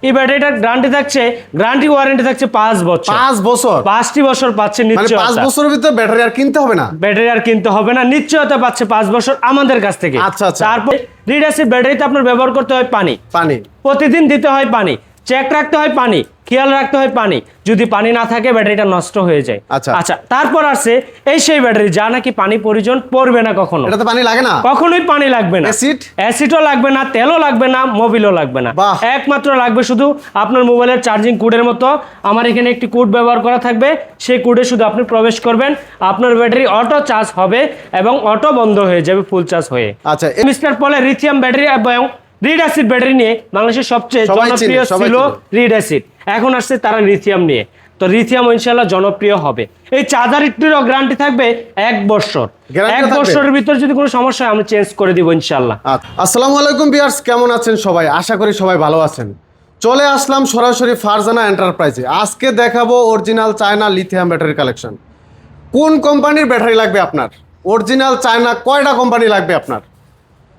এই ব্যাটারিটার guarantee warranty থাকছে 5 বছর। 5 বছর 5টি বছর পাচ্ছে মানে নিশ্চয়তা। 5 বছরের ভিতরে ব্যাটারি আর কিনতে হবে না। ব্যাটারি আর কিনতে হবে না, নিশ্চয়তা পাচ্ছে 5 বছর আমাদের কাছ থেকে। আচ্ছা, আচ্ছা। তারপর লিড অ্যাসিড ব্যাটারিতে আপনার ব্যবহার করতে হয় পানি, প্রতিদিন দিতে হয় পানি, চেক রাখতে হয় পানি, খেয়াল রাখতে হয় পানি। যদি পানি না থাকে ব্যাটারিটা নষ্ট হয়ে যায়। আচ্ছা, তারপর আছে এই সেই ব্যাটারি যা নাকি পানি প্রয়োজন পড়বে না কখনো। এটাতে পানি লাগে না, কখনোই পানি লাগবে না, অ্যাসিডও লাগবে না, তেলও লাগবে না, মোবিলও লাগবে না। একমাত্র লাগবে শুধু আপনার মোবাইলের চার্জিং কোডের মতো আমার এখানে একটি কোড ব্যবহার করা থাকবে। সেই কোডে শুধু আপনি প্রবেশ করবেন, আপনার ব্যাটারি অটো চার্জ হবে এবং অটো বন্ধ হয়ে যাবে ফুল চার্জ হয়ে। আচ্ছা, মিস্টার পলের লিথিয়াম ব্যাটারি এবং লিড অ্যাসিড ব্যাটারি নিয়ে বাংলাদেশের সবচেয়ে জনপ্রিয় ছিল লিড অ্যাসিড, এখন আসছে তারা লিথিয়াম নিয়ে। তো লিথিয়াম ইনশাআল্লাহ জনপ্রিয় হবে। এই চার্জারটিরও গ্যারান্টি থাকবে 1 বছর। 1 বছরের ভিতর যদি কোনো সমস্যা হয় আমি চেঞ্জ করে দিব ইনশাআল্লাহ। আসসালামু আলাইকুম ভিউয়ার্স, কেমন আছেন সবাই? আশা করি সবাই ভালো আছেন। চলে আসলাম সরাসরি ফারজানা এন্টারপ্রাইজে। আজকে দেখাবো original China lithium battery collection. কোন কোম্পানির ব্যাটারি লাগবে আপনার? অরিজিনাল চায়না কয়টা কোম্পানি লাগবে আপনার?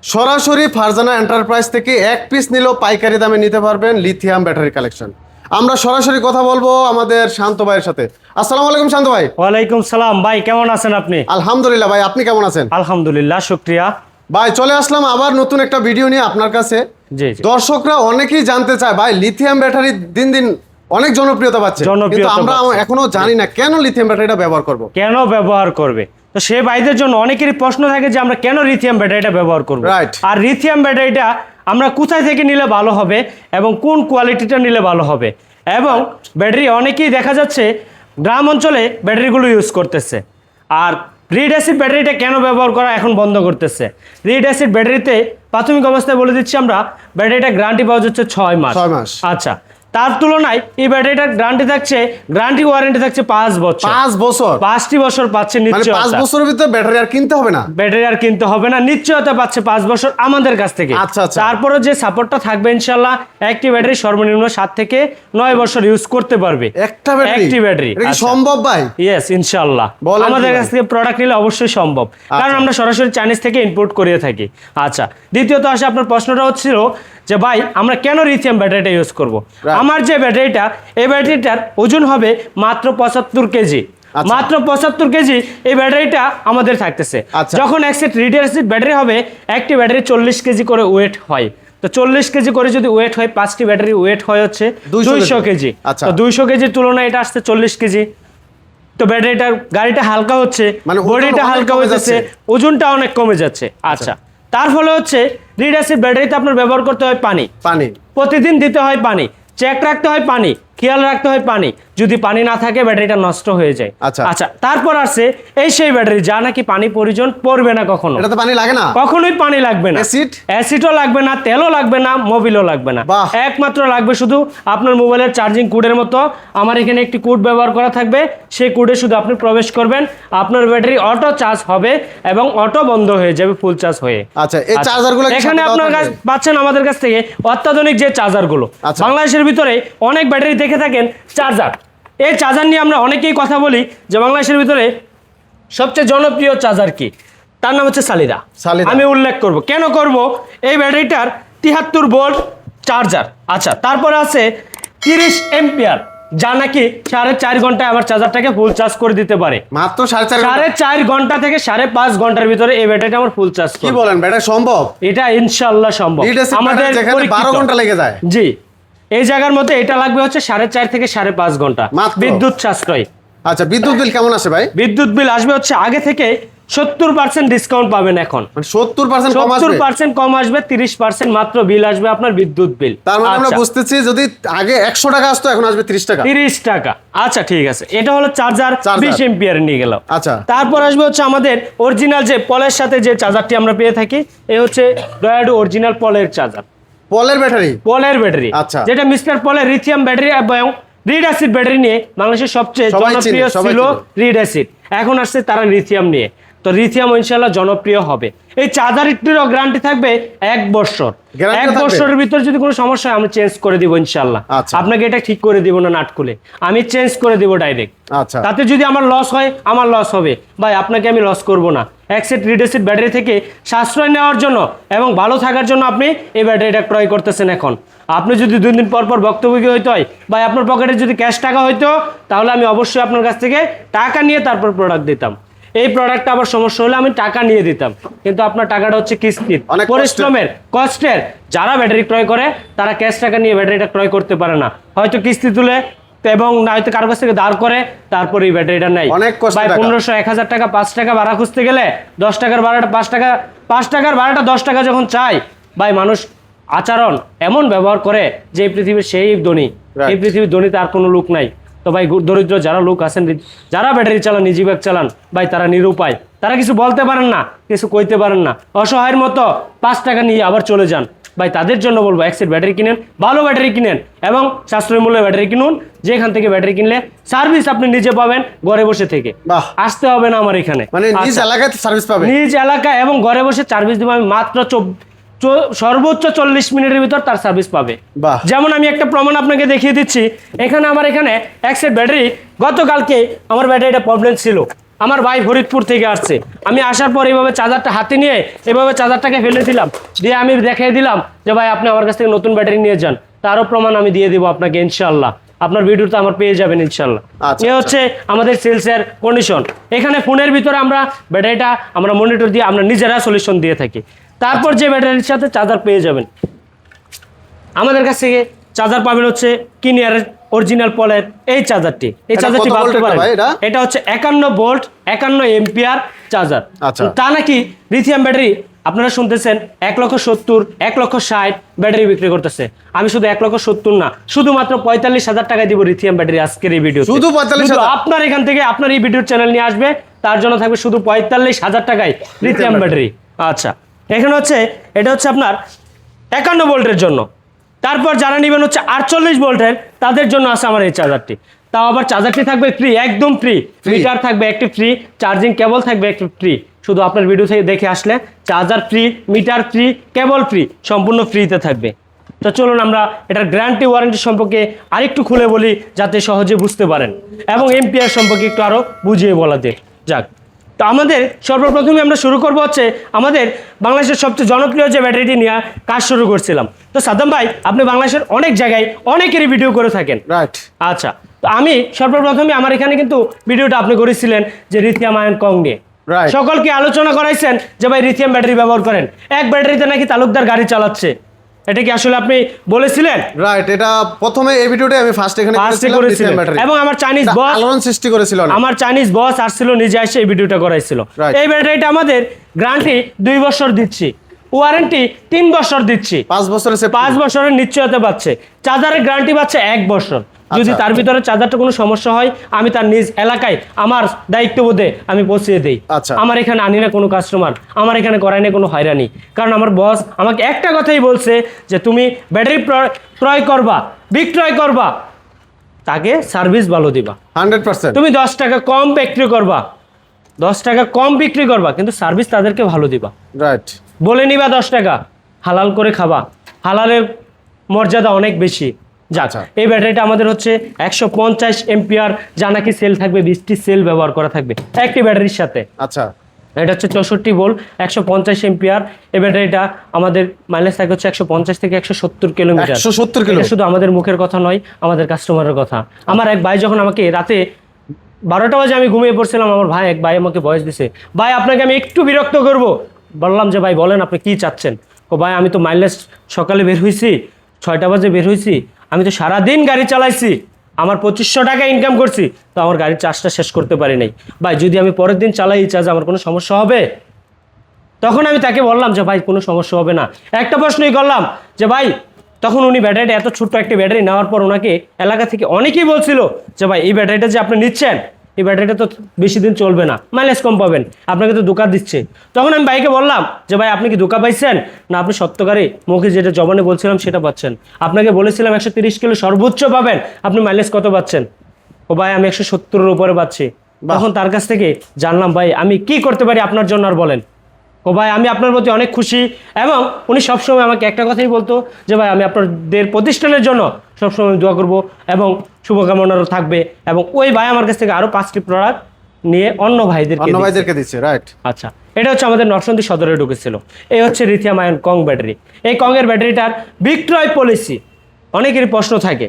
সরাসরি ফারজানা এন্টারপ্রাইজ থেকে 1 পিস নিলেও পাইকারি দামে নিতে পারবেন লিথিয়াম ব্যাটারি কালেকশন। আমরা সরাসরি কথা বলবো আমাদের শান্ত ভাইয়ের সাথে। আসসালামু আলাইকুম শান্ত ভাই। ওয়ালাইকুম সালাম ভাই, কেমন আছেন আপনি? আলহামদুলিল্লাহ ভাই, আপনি কেমন আছেন? আলহামদুলিল্লাহ, শুকরিয়া ভাই। চলে আসলাম আবার নতুন একটা ভিডিও নিয়ে আপনার কাছে। দর্শকরা অনেকেই জানতে চায় ভাই লিথিয়াম ব্যাটারি দিন দিন অনেক জনপ্রিয়তা পাচ্ছে, কিন্তু আমরা এখনো জানি না কেন লিথিয়াম ব্যাটারিটা ব্যবহার করব, কেন ব্যবহার করবে। তো সে ভাইদের জন্য অনেকেরই প্রশ্ন থাকে যে আমরা কেন লিথিয়াম ব্যাটারিটা ব্যবহার করব। আর লিথিয়াম ব্যাটারিটা আমরা কোথায় থেকে নিলে ভালো হবে এবং কোন কোয়ালিটিটা নিলে ভালো হবে। এবং ব্যাটারি অনেকেই দেখা যাচ্ছে গ্রাম অঞ্চলে ব্যাটারিগুলো ইউজ করতেছে। আর লিড অ্যাসিড ব্যাটারিটা কেন ব্যবহার করা এখন বন্ধ করতেছে। লিড অ্যাসিড ব্যাটারিতে প্রাথমিক অবস্থায় বলে দিচ্ছি আমরা, ব্যাটারিটা গ্যারান্টি পাওয়া যাচ্ছে 6 মাস। আচ্ছা, তার তুলনায় এই ব্যাটারিটার গ্যারান্টি ওয়ারেন্টি থাকছে 5 বছর। 5 বছর 5টি বছর পাচ্ছে নিশ্চয়তা। 5 বছরের ভিতরে ব্যাটারি আর কিনতে হবে না, ব্যাটারি আর কিনতে হবে না, নিশ্চয়তা পাচ্ছে 5 বছর আমাদের কাছ থেকে। আচ্ছা, তারপরে যে সাপোর্টটা থাকবে ইনশাআল্লাহ, একটি ব্যাটারি সর্বনিম্ন 7 থেকে 9 বছর ইউজ করতে পারবে একটি ব্যাটারি। এটা কি সম্ভব ভাই? ইয়েস ইনশাআল্লাহ, আমাদের কাছ থেকে প্রোডাক্ট নিলে অবশ্যই সম্ভব, কারণ আমরা সরাসরি চাইনিজ থেকে ইম্পোর্ট করিয়ে থাকি। আচ্ছা, দ্বিতীয়ত আসে আপনার প্রশ্নটা হচ্ছিল যে ভাই আমরা কেন লিথিয়াম ব্যাটারিটা ইউজ করব। আমার যে ব্যাটারিটা, এই ব্যাটারিটার ওজন হবে মাত্র 75 কেজি। মাত্র 75 কেজি এই ব্যাটারিটা আমাদের থাকতেছে। যখন এক সেট লিড অ্যাসিড ব্যাটারি হবে, একটি ব্যাটারি 40 কেজি করে ওয়েট হয়। তো 40 কেজি করে যদি ওয়েট হয়, 5টি ব্যাটারি ওয়েট হয় হচ্ছে 200 কেজি। তো 200 কেজির তুলনায় এটা আসছে 40 কেজি। তো ব্যাটারিটার গাড়িটা হালকা হচ্ছে, বডিটা হালকা হয়ে যাচ্ছে, ওজনটা অনেক কমে যাচ্ছে। আচ্ছা, তার ফলে হচ্ছে লিড অ্যাসিড ব্যাটারিতে আপনার ব্যবহার করতে হয় পানি, প্রতিদিন দিতে হয় পানি, চেক রাখতে হয় পানি, খেয়াল রাখতে হয় পানি। যদি পানি না থাকে ব্যাটারিটা নষ্ট হয়ে যায়। আচ্ছা, তারপর আছে এই সেই ব্যাটারি যা নাকি পানি প্রয়োজন পড়বে না কখনো। এটাতে পানি লাগে না, কখনোই পানি লাগবে না, অ্যাসিডও লাগবে না, তেলও লাগবে না, মোবিলও লাগবে না। একমাত্র লাগবে শুধু আপনার মোবাইলের চার্জিং কোডের মতো আমার এখানে একটি কোড ব্যবহার করা থাকবে। সেই কোডে শুধু আপনি প্রবেশ করবেন, আপনার ব্যাটারি অটো চার্জ হবে এবং অটো বন্ধ হয়ে যাবে ফুল চার্জ হয়ে। আচ্ছা, এই চার্জারগুলো এখানে আপনার কাছে পাচ্ছেন আমাদের কাছ থেকে অত্যাধুনিক যে চার্জারগুলো। বাংলাদেশের ভিতরে অনেক ব্যাটারি দেখে থাকেন চার্জার, এই চার্জার নিয়ে আমরা অনেকেই কথা বলি যে বাংলাদেশের ভিতরে সবচেয়ে জনপ্রিয় চার্জার কি, তার নাম হচ্ছে সালিদা। আমি উল্লেখ করব, কেন করব, এই ব্যাটারিটার 73 ভোল্ট চার্জার। আচ্ছা, তারপরে আছে 30 এম্পিয়ার, যা নাকি 4.5 ঘন্টায় আমার চার্জারটাকে ফুল চার্জ করে দিতে পারে। মাত্র 4.5 ঘন্টা থেকে 5.5 ঘন্টার ভিতরে এই ব্যাটারিটা আমার ফুল চার্জ। কি বলেন, ব্যাটারি সম্ভব? এটা ইনশাআল্লাহ সম্ভব। আমাদের 12 ঘন্টা লেগে যায়। জি, এই জায়গার মধ্যে এটা লাগবে হচ্ছে 4.5 থেকে 5.5 ঘন্টা বিদ্যুৎ সাশ্রয়। আচ্ছা, বিদ্যুৎ বিল কেমন আসে ভাই? বিদ্যুৎ বিল আসবে হচ্ছে আগে থেকে 70% ডিসকাউন্ট পাবেন এখন। 70% কম আসবে, 30% মাত্র বিল আসবে আপনার বিদ্যুৎ বিল। তার মানে আমরা বুঝতেছি যদি আগে 100 টাকা আসতো এখন আসবে 30 টাকা। 30 টাকা। আচ্ছা, ঠিক আছে, এটা হলো চার্জার 20 এম্পিয়ার নিয়ে গেল। আচ্ছা, তারপর আসবে হচ্ছে আমাদের অরিজিনাল যে পলের সাথে যে চার্জারটি আমরা পেয়ে থাকি, এই হচ্ছে ডয়াডো অরিজিনাল পলের চার্জার, পলের ব্যাটারি। আচ্ছা, যেটা মিস্টার পলের লিথিয়াম ব্যাটারি এবং লিড অ্যাসিড ব্যাটারি নিয়ে বাংলাদেশের সবচেয়ে জনপ্রিয় ছিল লিড অ্যাসিড, এখন আসছে তারা লিথিয়াম নিয়ে। তো লিথিয়াম ইনশাআল্লাহ জনপ্রিয় হবে। এই চার্জারটিরও গ্যারান্টি থাকবে 1 বছর। 1 বছরের ভিতর যদি কোনো সমস্যা হয় আমি চেঞ্জ করে দিব ইনশাআল্লাহ। আপনাকে এটা ঠিক করে দিব না নাট খুলে, আমি চেঞ্জ করে দিব ডাইরেক্ট। আচ্ছা, তাতে যদি আমার লস হয় আমার লস হবে ভাই, আপনাকে আমি লস করব না। এক সেট লিড অ্যাসিড ব্যাটারি থেকে সাশ্রয় নেওয়ার জন্য এবং ভালো থাকার জন্য আপনি এই ব্যাটারিটা ক্রয় করতেছেন এখন। আপনি যদি 2 দিন পর পর ভুক্তভোগী হইতে হয় বা আপনার পকেটে যদি ক্যাশ টাকা হইতো, তাহলে আমি অবশ্যই আপনার কাছ থেকে টাকা নিয়ে তারপর প্রোডাক্ট দিতাম। এই প্রোডাক্টটা আবার সমস্যা হলে আমি টাকা নিয়ে দিতাম, কিন্তু আপনার টাকাটা হচ্ছে কিস্তির, অনেক পরিশ্রমের, কষ্টের। যারা ব্যাটারি ক্রয় করে তারা ক্যাশ টাকা নিয়ে ব্যাটারিটা ক্রয় করতে পারে না, হয়তো কিস্তি তুলে এবং না হয়তো কারো কাছ থেকে দাঁড় করে, তারপরে এই ব্যাটারিটা নাই। অনেক কষ্টের ভাই টাকা। 1500 1000 টাকা 5 টাকা ভাড়া খুঁজতে গেলে 10 টাকার ভাড়াটা 5 টাকা, 5 টাকার ভাড়াটা 10 টাকা যখন চাই, ভাই মানুষ আচরণ এমন ব্যবহার করে যে এই পৃথিবীর সেই ধনী, এই পৃথিবীর ধনীতে আর কোনো লোক নাই। তো ভাই দরিদ্র যারা লোক আছেন, যারা ব্যাটারি চালান, নিজি ব্যাগ চালান, ভাই তারা নিরুপায়, তারা কিছু বলতে পারেন না, কিছু কইতে পারেন না, অসহায়ের মতো 5 টাকা নিয়ে আবার চলে যান। ভাই তাদের জন্য বলবো এক্সের ব্যাটারি কিনেন, ভালো ব্যাটারি কিনেন এবং সাশ্রয়ী মূল্যে ব্যাটারি কিনুন। যেখান থেকে ব্যাটারি কিনলে সার্ভিস আপনি নিজে পাবেন ঘরে বসে থেকে, বাহ। আসতে হবে না আমার এখানে। মানে নিজ আচ্ছা, এলাকায় সার্ভিস পাবে, নিজ এলাকায় এবং ঘরে বসে সার্ভিস দেবো আমি মাত্র সর্বোচ্চ 40 মিনিটের ভিতর তার সার্ভিস পাবে। বাহ। যেমন আমি একটা প্রমাণ আপনাকে দেখিয়ে দিচ্ছি। এখানে আমার এখানে এক্সের ব্যাটারি, গতকালকে আমার ব্যাটারিটা প্রবলেম ছিল, আমার ভাই ফরিদপুর থেকে আসছে, আমি আসার পর এইভাবে চার্জারটা হাতে নিয়ে এভাবে চার্জারটাকে ফেলে দিলাম, দিয়ে আমি দেখিয়ে দিলাম যে ভাই আপনি আমার কাছ থেকে নতুন ব্যাটারি নিয়ে যান। তারও প্রমাণ আমি দিয়ে দিব আপনাকে ইনশাল্লাহ, আপনার ভিডিওতে আমার পেয়ে যাবেন ইনশাল্লাহ। আচ্ছা, এ হচ্ছে আমাদের সেলসের কন্ডিশন। এখানে ফোনের ভিতরে আমরা ব্যাটারিটা আমরা মনিটর দিয়ে আমরা নিজেরা সলিউশন দিয়ে থাকি। তারপর যে ব্যাটারির সাথে চার্জার পেয়ে যাবেন, আমাদের কাছ থেকে চার্জার পাবেন হচ্ছে কিনিয়ারের অরিজিনাল পলের এই চার্জারটি। এই এটা চার্জারটি কত ভাবতে ভোল্টের পারেন, ভাই এটা? এটা হচ্ছে 51 ভোল্ট 51 এম্পিয়ার চার্জার। আচ্ছা। তা নাকি লিথিয়াম ব্যাটারি আপনারা শুনতেছেন 1,70,000 1,60,000 ব্যাটারি বিক্রি করতেছে। আমি শুধু 1,70,000 না, শুধুমাত্র 45,000 টাকায় দিব লিথিয়াম ব্যাটারি আজকের এই ভিডিও। শুধু 45,000? আপনার এখান থেকে আপনার এই ভিডিওর চ্যানেল নিয়ে আসবে, তার জন্য থাকবে শুধু 45,000 টাকায় লিথিয়াম ব্যাটারি। আচ্ছা, এখানে হচ্ছে এটা হচ্ছে আপনার 51 ভোল্টের জন্য। তারপর যারা নেবেন হচ্ছে 48 ভোল্টের, তাদের জন্য আছে আমার এই চার্জারটি। তাও আবার চার্জারটি থাকবে ফ্রি, একদম ফ্রি, মিটার থাকবে একটি ফ্রি, চার্জিং কেবল থাকবে একটি ফ্রি। শুধু আপনার ভিডিও থেকে দেখে আসলে চার্জার ফ্রি, মিটার ফ্রি, কেবল ফ্রি, সম্পূর্ণ ফ্রিতে থাকবে। তো চলুন আমরা এটার গ্যারান্টি ওয়ারেন্টি সম্পর্কে আরেকটু খুলে বলি, যাতে সহজে বুঝতে পারেন, এবং এম্পিয়ার সম্পর্কে একটু আরও বুঝিয়ে বলাতে যাক। তো আমাদের সর্বপ্রথমে আমরা শুরু করবো হচ্ছে আমাদের বাংলাদেশের সবচেয়ে জনপ্রিয় যে ব্যাটারিটি নিয়ে কাজ শুরু করছিলাম। তো সাদ্দাম ভাই, আপনি বাংলাদেশের অনেক জায়গায় অনেকেরই ভিডিও করে থাকেন, রাইট? আচ্ছা, তো আমি সর্বপ্রথমে আমার এখানে কিন্তু ভিডিওটা আপনি করেছিলেন যে লিথিয়াম আয়ন কং নিয়ে। Right. সকলকে আলোচনা করাইছেন যে ভাই লিথিয়াম ব্যাটারি ব্যবহার করেন, এক ব্যাটারিতে নাকি তালুকদার গাড়ি চালাচ্ছে। এটা কি আসলে আপনি বলেছিলেন? রাইট, এটা প্রথমে এই ভিডিওতে আমি ফার্স্ট এখানে করেছিলাম করেছিলেন, lithium battery। এবং আমার চাইনিজ বস আলোড়ন সৃষ্টি করেছিল অনেক। আমার চাইনিজ বস আসছিল, নিজে এসে এই ভিডিওটা করাইছিল। Right. এই ব্যাটারিটা আমাদের গ্যারান্টি 2 বছর দিচ্ছি, ওয়ারেন্টি 3 বছর দিচ্ছি, 5 বছরের 5 বছরের নিশ্চয়তা পাচ্ছে, চার্জারের গ্যারান্টি পাচ্ছে 1 বছর। যদি তার ভিতরে চার্জারটা কোনো সমস্যা হয়, আমি তার নিজ এলাকায় আমার দায়িত্ববোধে আমি পৌঁছে দেই। আচ্ছা। আমার এখানে আনি না কোনো কাস্টমার, আমার এখানে করাই না কোনো হয়রানি, কারণ আমার বস আমাকে একটা কথাই বলছে যে তুমি ব্যাটারি ক্রয় করবা, বিক্রয় করবা, তাকে সার্ভিস ভালো দিবা। 100%। তুমি 10 টাকা কম বিক্রি করবা, 10 টাকা কম বিক্রি করবা, কিন্তু সার্ভিস তাদেরকে ভালো দিবা। রাইট। বলে নিবা 10 টাকা, হালাল করে খাবা, হালালের মর্যাদা অনেক বেশি। যাক, আচ্ছা। এই ব্যাটারিটা আমাদের হচ্ছে 150 এম্পিয়ার, যা নাকি সেল থাকবে 20টি সেল ব্যবহার করা থাকবে একটি ব্যাটারির সাথে। আচ্ছা। এটা হচ্ছে 64 ভোল্ট 150 এম্পিয়ার। এই ব্যাটারিটা আমাদের মাইলেজ থাকে হচ্ছে 150 থেকে 170 কিলোমিটার। 170 কিলো? এটা শুধু আমাদের মুখের কথা নয়, আমাদের কাস্টমারের কথা। আমার এক ভাই যখন আমাকে রাতে 12টা বাজে আমি ঘুমিয়ে পড়ছিলাম, আমার এক ভাই আমাকে ভয়েস দিছে, ভাই আপনাকে আমি একটু বিরক্ত করব। বললাম যে ভাই বলেন আপনি কি চাচ্ছেন। ও ভাই, আমি তো মাইলেজ সকালে বের হয়েছি, 6টা বাজে বের হয়েছি, আমি তো সারাদিন গাড়ি চালাইছি, আমার 2500 টাকা ইনকাম করছি, তো আমার গাড়ির চার্জটা শেষ করতে পারি নাই। ভাই যদি আমি পরের দিন চালাই এই চার্জ, আমার কোনো সমস্যা হবে? তখন আমি তাকে বললাম যে ভাই কোনো সমস্যা হবে না। একটা প্রশ্নই করলাম যে ভাই, তখন উনি ব্যাটারিটা এত ছোট্ট একটা ব্যাটারি নেওয়ার পর ওনাকে এলাকা থেকে অনেকেই বলছিল যে ভাই এই ব্যাটারিটা যে আপনি নিচ্ছেন, এই ব্যাটারিটা তো বেশি দিন চলবে না, মাইলেজ কম পাবেন, আপনাকে তো ধোঁকা দিচ্ছে। তখন আমি ভাইকে বললাম যে ভাই আপনি কি ধোঁকা পাইছেন, না আপনি সত্যকারে মুখে যেটা জবানে বলছিলাম সেটা পাচ্ছেন? আপনাকে বলেছিলাম 130 কিলো সর্বোচ্চ পাবেন, আপনি মাইলেজ কত পাচ্ছেন? ও ভাই আমি 170-এর উপরে পাচ্ছি। তখন তার কাছ থেকে জানলাম ভাই আমি কি করতে পারি আপনার জন্য, আর বলেন। ও ভাই আমি আপনার প্রতি অনেক খুশি, এবং উনি সবসময় আমাকে একটা কথাই বলতো যে ভাই আমি আপনাদের প্রতিষ্ঠানের জন্য সবসময় দোয়া করব এবং শুভকামনারও থাকবে। এবং ওই ভাই আমার কাছ থেকে আরও 5টি প্রোডাক্ট নিয়ে অন্য ভাইদেরকে দিচ্ছে। রাইট। আচ্ছা, এটা হচ্ছে আমাদের নরসিংদী সদরে ঢুকেছিল। এই হচ্ছে লিথিয়াম আয়ন কং ব্যাটারি। এই কংয়ের ব্যাটারিটার বিক্রয় পলিসি অনেকেরই প্রশ্ন থাকে,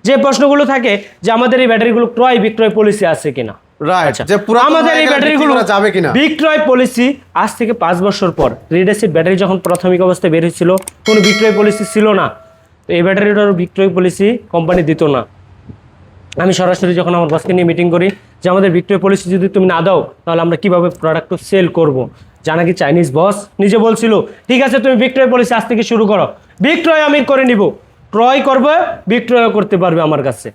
যে প্রশ্নগুলো থাকে যে আমাদের এই ব্যাটারিগুলো ক্রয় বিক্রয় পলিসি আছে কিনা। রাইট, আচ্ছা, যে পুরাতন আমাদের হয়ে এই গেলে ব্যাটারিগুলো বিক্রি করা যাবে কিনা? বিক্রয় পলিসি আজ থেকে 5 বছর পর, রিড অ্যাসিড ব্যাটারি যখন প্রাথমিক অবস্থায় বের হয়েছিল কোনো বিক্রয় পলিসি ছিল না, তো এই ব্যাটারিটার বিক্রয় পলিসি কোম্পানি দিত না। আমি সরাসরি যখন আমার বসকে নিয়ে মিটিং করি যে আমাদের বিক্রয় পলিসি যদি তুমি না দাও তাহলে আমরা কিভাবে প্রোডাক্ট সেল করব। জানা কি চাইনিজ বস নিজে বলছিল ঠিক আছে তুমি বিক্রয় পলিসি আজ থেকে শুরু করো, বিক্রয় আমি করে নিব, ক্রয় করবে বিক্রয় করতে পারবে আমার কাছে।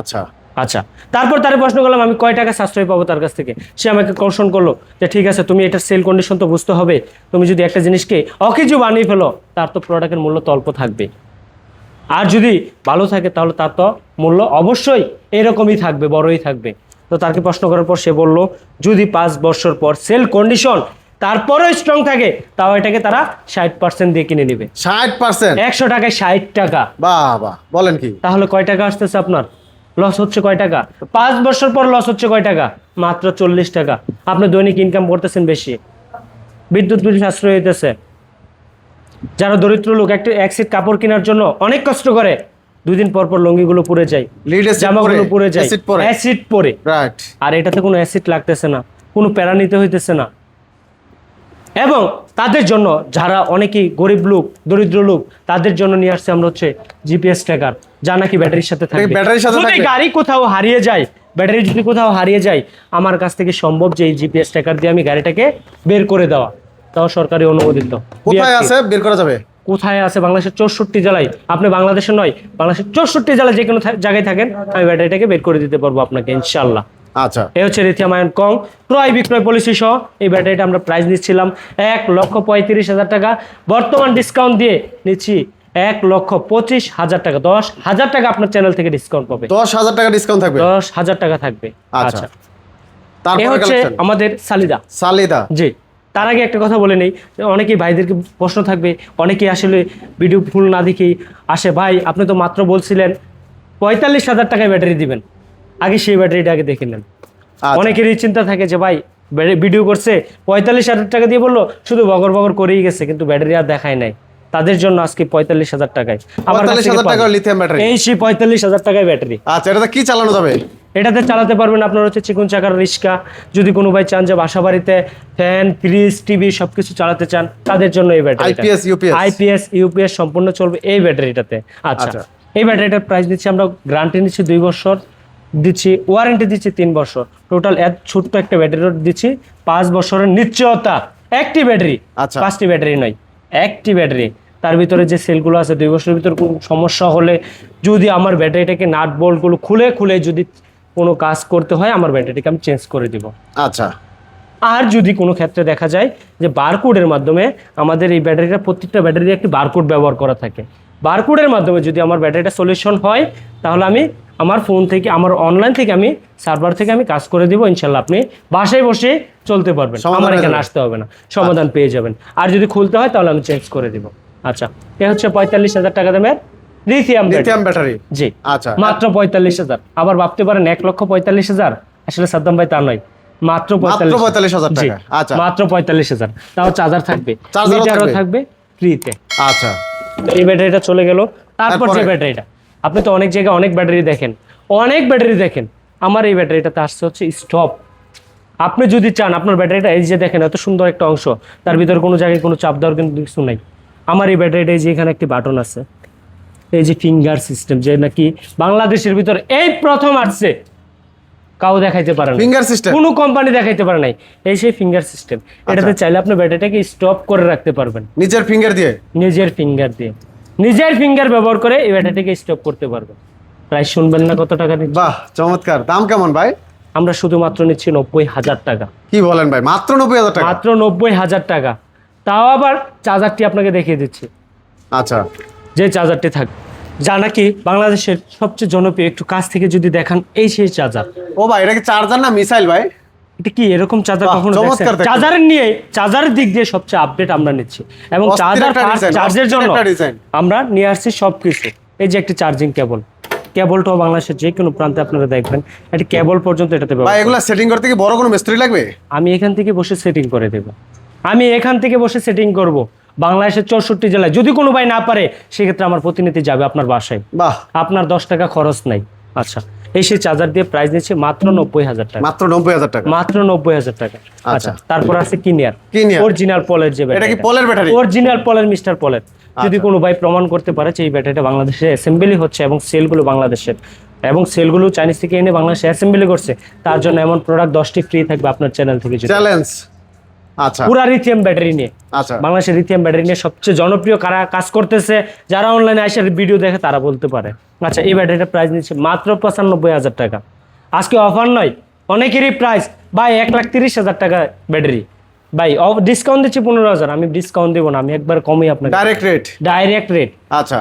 আচ্ছা আচ্ছা, তারপর তার প্রশ্ন করলাম আমি কয় টাকা সাশ্রয় পাবো তার কাছ থেকে। সে আমাকে কৌশল করলো যে ঠিক আছে তুমি এটার সেল কন্ডিশন তো বুঝতে হবে, তুমি যদি একটা জিনিসকে অকেজু বানিয়ে ফেলো তার তো প্রোডাক্টের মূল্য তো অল্প থাকবে, আর যদি ভালো থাকে তাহলে তার তো মূল্য অবশ্যই এরকমই থাকবে, বড়ই থাকবে। তো তাকে প্রশ্ন করার পর সে বলল যদি 5 বছর পর সেল কন্ডিশন তারপরেও স্ট্রং থাকে তাও এটাকে তারা 60% দিয়ে কিনে নেবে। 60%? 100 টাকায় 60 টাকা, বাহ বাহ, বলেন কি? তাহলে কয় টাকা আসতেছে আপনার? লস হচ্ছে কয় টাকা? 5 বছর পর লস হচ্ছে কয় টাকা? মাত্র 40 টাকা। আপনি দৈনিক ইনকাম করতেছেন বেশি, বিদ্যুৎ বিল সাশ্রয় হইতেছে। যারা দরিদ্র লোক একটা এক সেট কাপড় কেনার জন্য অনেক কষ্ট করে, 2 দিন পর পর লুঙ্গিগুলো পুড়ে যায়, লিড অ্যাসিড জামাগুলো পুড়ে যায়, অ্যাসিড পরে। অ্যাসিড পরে। রাইট। আর এটাতে কোনো অ্যাসিড লাগতেছে না, কোনো প্যারা নিতে হইতেছে না। এবং তাদের জন্য যারা অনেকেই গরিব লোক, দরিদ্র লোক, তাদের জন্য নিয়ে আসছে আমরা হচ্ছে জিপিএস ট্র্যাকার, যা নাকি ব্যাটারির সাথে থাকবে। ব্যাটারির সাথে যদি থাকবে? গাড়ি কোথাও হারিয়ে যায়, ব্যাটারি যদি কোথাও হারিয়ে যায়, আমার কাছ থেকে সম্ভব যে এই জিপিএস ট্র্যাকার দিয়ে আমি গাড়িটাকে বের করে দেওয়া, তাও সরকারি অনুমোদিত। কোথায় BRT আছে বের করা যাবে? কোথায় আছে? বাংলাদেশের 64 জেলায়। আপনি বাংলাদেশে নয়, বাংলাদেশের 64 জেলায় যে কোনো জায়গায় থাকেন আমি ব্যাটারিটাকে বের করে দিতে পারবো আপনাকে ইনশাল্লাহ। আচ্ছা, এই হচ্ছে লিথিয়াম আয়ন কং ক্রয় বিক্রয় পলিসি সহ এই ব্যাটারিটা আমরা প্রাইস নিচ্ছিলাম 1,35,000 টাকা, বর্তমান ডিসকাউন্ট দিয়ে নিচ্ছি 1,25,000 টাকা। 10,000 টাকা আপনার চ্যানেল থেকে ডিসকাউন্ট পাবে। 10,000 টাকা ডিসকাউন্ট থাকবে? 10,000 টাকা থাকবে। আচ্ছা, এই তারপরে হচ্ছে কালেকশন আমাদের সালিদা। সালিদা। জি, তার আগে একটা কথা বলে নেই, অনেকেই ভাইদেরকে প্রশ্ন থাকবে, অনেকেই আসলে ভিডিও ফুল না দেখেই আসে, ভাই আপনি তো মাত্র বলছিলেন 45,000 টাকায় ব্যাটারি দিবেন, আগে সেই ব্যাটারিটা আগে দেখে নেন। আচ্ছা। অনেকেরই চিন্তা থাকে যে ভাই ভিডিও করছে 45,000 টাকা দিয়ে বললো, শুধু বগর বগর করেই গেছে, কিন্তু ব্যাটারি আর দেখায় নাই। তাদের জন্য আজকে 45,000 টাকায় আমার কাছ থেকে 45,000 টাকার লিথিয়াম ব্যাটারি। এই সেই 45,000 টাকায় ব্যাটারি। আচ্ছা, এটাতে কি চালানো যাবে? এটাতে চালাতে পারবেন আপনার হচ্ছে চিকন চাকার রিক্সা, যদি কোনো ভাই চান যে বাসা বাড়িতে ফ্যান, ফ্রিজ, টিভি সবকিছু চালাতে চান তাদের জন্য এই ব্যাটারি। আইপিএস ইউপিএস সম্পূর্ণ চলবে এই ব্যাটারিটাতে। আচ্ছা, এই ব্যাটারিটার প্রাইস দিচ্ছি আমরা, গ্যারান্টি নিচ্ছি 2 বছর দিচ্ছি, ওয়ারেন্টি দিচ্ছি 3 বছর, টোটাল এত ছোট্ট একটা ব্যাটারি দিচ্ছি 5 বছরের নিশ্চয়তা। একটি ব্যাটারি, আচ্ছা। 5টি ব্যাটারি নয়, একটি ব্যাটারি। তার ভিতরে যে সেলগুলো আছে 2 বছরের ভিতরে কোনো সমস্যা হলে যদি আমার ব্যাটারিটাকে নাট বোল্টগুলো খুলে খুলে যদি কোনো কাজ করতে হয় আমার ব্যাটারিটাকে আমি চেঞ্জ করে দিব। আচ্ছা। আর যদি কোনো ক্ষেত্রে দেখা যায় যে বারকোডের মাধ্যমে আমাদের এই ব্যাটারিটা, প্রত্যেকটা ব্যাটারি একটি বারকোড ব্যবহার করা থাকে, বারকোডের মাধ্যমে যদি আমার ব্যাটারিটা সলিউশন হয় তাহলে আমি আমার ফোন থেকে, আমার অনলাইন থেকে, আমি সার্ভার থেকে আমি কাজ করে দিব ইনশাল্লাহ। আপনি বাসায় বসে চলতে পারবেন, আমার এখানে আসতে হবে না, সমাধান পেয়ে যাবেন। আর যদি খুলতে হয় তাহলে আমি চেঞ্জ করে দিব। আচ্ছা, এ হচ্ছে 45,000 টাকা দামের লিথিয়াম ব্যাটারি। জি, আচ্ছা, মাত্র 45,000। আবার ভাবতে পারেন 1,45,000, আসলে সাদ্দাম ভাই তা নয়, মাত্র 45,000 টাকা। আচ্ছা, মাত্র 45,000। তাও চার্জার থাকবে, চার্জারও মিটারও থাকবে ফ্রিতে। আচ্ছা, এই ব্যাটারিটা চলে গেল। তারপর যে ব্যাটারিটা, আপনি তো অনেক জায়গায় অনেক ব্যাটারি দেখেন, আমার এই ব্যাটারিটাতে আসছে হচ্ছে স্টপ। আপনি যদি চান আপনার ব্যাটারিটা, এই যে দেখেন এত সুন্দর একটা অংশ, তার ভিতরে কোনো জায়গায় কোনো চাপ দেওয়ার কিন্তু কিছু নাই। আমার এই ব্যাটারিটা, এই যে এখানে একটি বাটন আছে, এই যে ফিঙ্গার সিস্টেম, যে নাকি বাংলাদেশের ভিতরে এই প্রথম আসছে, কাউ দেখাইতে পারে না, ফিঙ্গার সিস্টেম কোনো কোম্পানি দেখাইতে পারে নাই, এই সেই ফিঙ্গার সিস্টেম। এটাতে চাইলে আপনি ব্যাটারিটাকে স্টপ করে রাখতে পারবেন নিজের ফিঙ্গার দিয়ে, নিজের ফিঙ্গার ব্যবহার করে এই ব্যাটারিটাকে স্টপ করতে পারবেন। প্রাইস শুনবেন না কত টাকা নিচ্ছে? বাহ, চমৎকার। দাম কেমন ভাই? আমরা শুধুমাত্র নিচ্ছি 90,000 টাকা। কি বলেন ভাই, মাত্র 90,000 টাকা? মাত্র 90,000 টাকা। তাও আবার চার্জারটি আপনাকে দেখিয়ে দিচ্ছি। আচ্ছা, যে চার্জারটি থাকবে, যা নাকি বাংলাদেশের সবচেয়ে জনপ্রিয়, একটু কাছ থেকে যদি দেখান, এই সেই চার্জার। ও ভাই, এটা কি চার্জার না মিসাইল ভাই? এটা কি এরকম চার্জার কখনো চমৎকার দেখছেন? চার্জারের দিক দিয়ে সবচেয়ে আপডেট আমরা নিচ্ছি, এবং চার্জের জন্য আমরা নিয়ে আসছি সবকিছু। এই যে একটি চার্জিং কেবলটাও বাংলাদেশের যে কোনো প্রান্তে আপনারা দেখবেন, একটি কেবল পর্যন্ত এটাতে ভাই ব্যবহার। এগুলা সেটিং করতে কি বড় কোনো মিস্ত্রি লাগবে? আমি এখান থেকে বসে সেটিং করে দেব, আমি এখান থেকে বসে সেটিং করব। বাংলাদেশের 64 জেলায়। যদি কোনো ভাই না পারে সেক্ষেত্রে আমার প্রতিনিধি যাবে আপনার বাসায়, বাহ, আপনার 10 টাকা খরচ নাই। আচ্ছা, এই সেই চার্জার দিয়ে প্রাইস নিচ্ছে মাত্র 90,000 টাকা, মাত্র 90,000 টাকা। মাত্র 90,000 টাকা। আচ্ছা, তারপর আছে কিনিয়ার, কিনিয়ার। অরিজিনাল পলের যে এটা কি ব্যাটারি, পলের ব্যাটারি? অরিজিনাল পলের, মিস্টার পলের। যদি কোনো ভাই প্রমাণ করতে পারে যে এই ব্যাটারিটা বাংলাদেশে অ্যাসেম্বলি হচ্ছে এবং সেলগুলো বাংলাদেশের, এবং সেলগুলো চাইনিজ থেকে এনে বাংলাদেশে অ্যাসেম্বলি করছে, তার জন্য এমন প্রোডাক্ট 10টি ফ্রি থাকবে আপনার চ্যানেল থেকে। চ্যালেঞ্জ। আচ্ছা, পুরা লিথিয়াম ব্যাটারি নিয়ে। আচ্ছা, বাংলাদেশের লিথিয়াম ব্যাটারি নিয়ে সবচেয়ে জনপ্রিয় কারা কাজ করতেছে, যারা অনলাইনে এসে ভিডিও দেখে তারা বলতে পারে। আচ্ছা, এই ব্যাটারিটার প্রাইস নিচ্ছে মাত্র 95,000 টাকা। আজকে অফার নয়, অনেকেরই প্রাইস ভাই 1,30,000 টাকা ব্যাটারি। ভাই ডিসকাউন্ট দিচ্ছি 15,000, আমি ডিসকাউন্ট দেবো না, আমি একবার কমই আপনাকে ডাইরেক্ট রেট। Direct rate. আচ্ছা,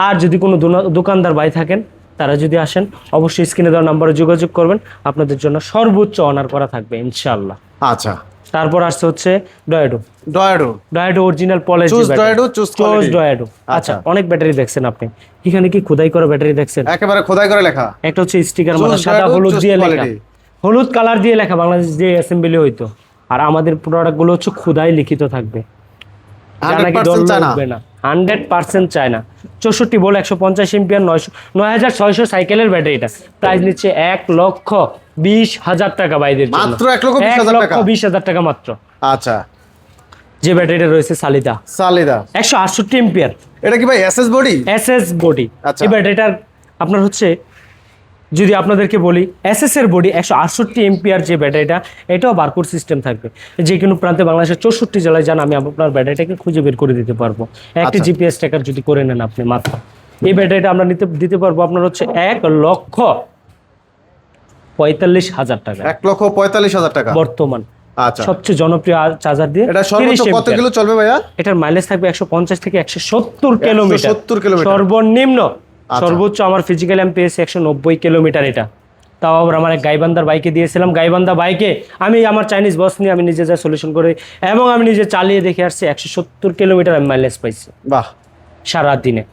আর যদি কোনো দোকানদার ভাই থাকেন, তারা যদি আসেন অবশ্যই স্ক্রিনে দেওয়া নাম্বারে যোগাযোগ করবেন, আপনাদের জন্য সর্বোচ্চ অনার করা থাকবে ইনশাআল্লাহ। আচ্ছা, তারপর আসছে হচ্ছে ডয়েডো। ডয়েডো। ডয়েডো অরিজিনাল পলের চুজ ডয়েডো, চুজ কোয়ালিটি। ডয়েডো। আচ্ছা, অনেক ব্যাটারি দেখছেন আপনি, এখানে কি খোদাই করা ব্যাটারি দেখছেন? একেবারে খোদাই করে লেখা। একটা হচ্ছে স্টিকার Choose মারা সাদা Diodo, হলুদ choose দিয়ে লেখা, quality। হলুদ কালার দিয়ে লেখা, বাংলাদেশ যে অ্যাসেম্বলি হইতো। আর আমাদের প্রোডাক্টগুলো হচ্ছে খোদাই লিখিত থাকবে, যা নাকি 100% দল চায়না। উঠবে না, 100% চায়না। 64 ভোল্ট 150 এম্পিয়ার 9600 সাইকেলের ব্যাটারিটা প্রাইস নিচ্ছে 1,20,000 টাকা বাইদের জন্য। মাত্র 1,20,000 টাকা। 1,20,000 টাকা মাত্র। আচ্ছা, যে ব্যাটারিটা রয়েছে সালিদা সালিদা 168 এম্পিয়ার এটা কি ভাই এসএস বডি? SS body. আচ্ছা। এই ব্যাটারিটার আপনার হচ্ছে, যদি আপনাদেরকে বলি এসএস এর বডি 168 এম্পিয়ার যে ব্যাটারিটা, এটাও বারকোড সিস্টেম থাকবে। যে কোনো প্রান্তে বাংলাদেশের 64 জেলায় যান, আমি আপনার ব্যাটারিটাকে খুঁজে বের করে দিতে পারবো একটি আচ্ছা। জিপিএস ট্র্যাকার যদি করে নেন আপনি মাত্র। এই ব্যাটারিটা আমরা দিতে পারবো আপনার হচ্ছে 1,45,000 টাকা 1,45,000 টাকা বর্তমান আচ্ছা, সবচেয়ে জনপ্রিয় চার্জার দিয়ে। এটা সর্বোচ্চ 30 কত ampere। কিলো চলবে ভাইয়া? এটার মাইলেজ থাকবে 150 থেকে 170 কিলোমিটার 170 কিলোমিটার। সর্বনিম্ন। সর্বোচ্চ আমার ফিজিক্যালি আমি পেয়েছি 190 কিলোমিটার। এটা তাও আবার আমার এক গাইবান্ধার বাইকে দিয়েছিলাম। গাইবান্ধা বাইকে আমি আমার চাইনিজ বস নিয়ে আমি নিজে যা সলিউশন করে এবং আমি নিজে চালিয়ে দেখে আসছি 170 কিলোমিটার আমি মাইলেজ পাইছি বাহ, সারা দিনে।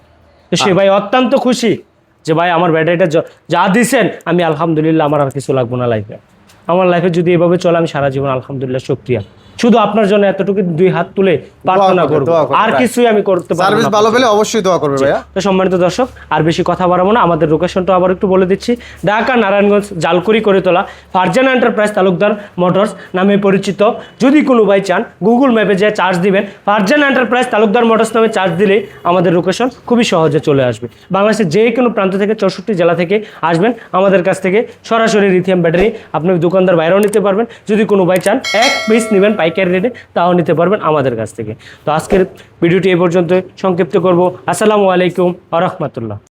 তো সে ভাই অত্যন্ত খুশি যে ভাই আমার ব্যাটারিটা যা দিছেন, আমি আলহামদুলিল্লাহ, আমার আর কিছু লাগবো না লাইফে। আমার লাইফে যদি এভাবে চলে আমি সারা জীবন আলহামদুলিল্লাহ শুকরিয়া। শুধু আপনার জন্য এতটুকু 2 হাত তুলে প্রার্থনা করব, দোয়া করবে, আর right। কিছুই আমি করতে পারবো সার্ভিস না। ভালো পেলে অবশ্যই দোয়া করবে ভাইয়া। তো সম্মানিত দর্শক, আর বেশি কথা বাড়াবো না, আমাদের লোকেশনটা আবার একটু বলে দিচ্ছি। ঢাকা নারায়ণগঞ্জ জালকুড়ি করে তোলা ফারজানা এন্টারপ্রাইজ তালুকদার মোটরস নামে পরিচিত। যদি কোনো ভাই চান গুগল ম্যাপে যে চার্জ দিবেন, ফারজানা এন্টারপ্রাইজ তালুকদার মোটরস নামে চার্জ দিলেই আমাদের লোকেশন খুবই সহজে চলে আসবে। বাংলাদেশের যে কোনো প্রান্ত থেকে 64 জেলা থেকে আসবেন, আমাদের কাছ থেকে সরাসরি লিথিয়াম ব্যাটারি আপনি দোকানদার বাইরেও নিতে পারবেন। যদি কোনো ভাই চান 1 পিস নেবেন পাইকারি রেটে, তাও নিতে পারবেন আমাদের কাছ থেকে। তো আজকের ভিডিওটি এই পর্যন্ত সংক্ষিপ্ত করব। আসসালামু আলাইকুম ওয়া রাহমাতুল্লাহ।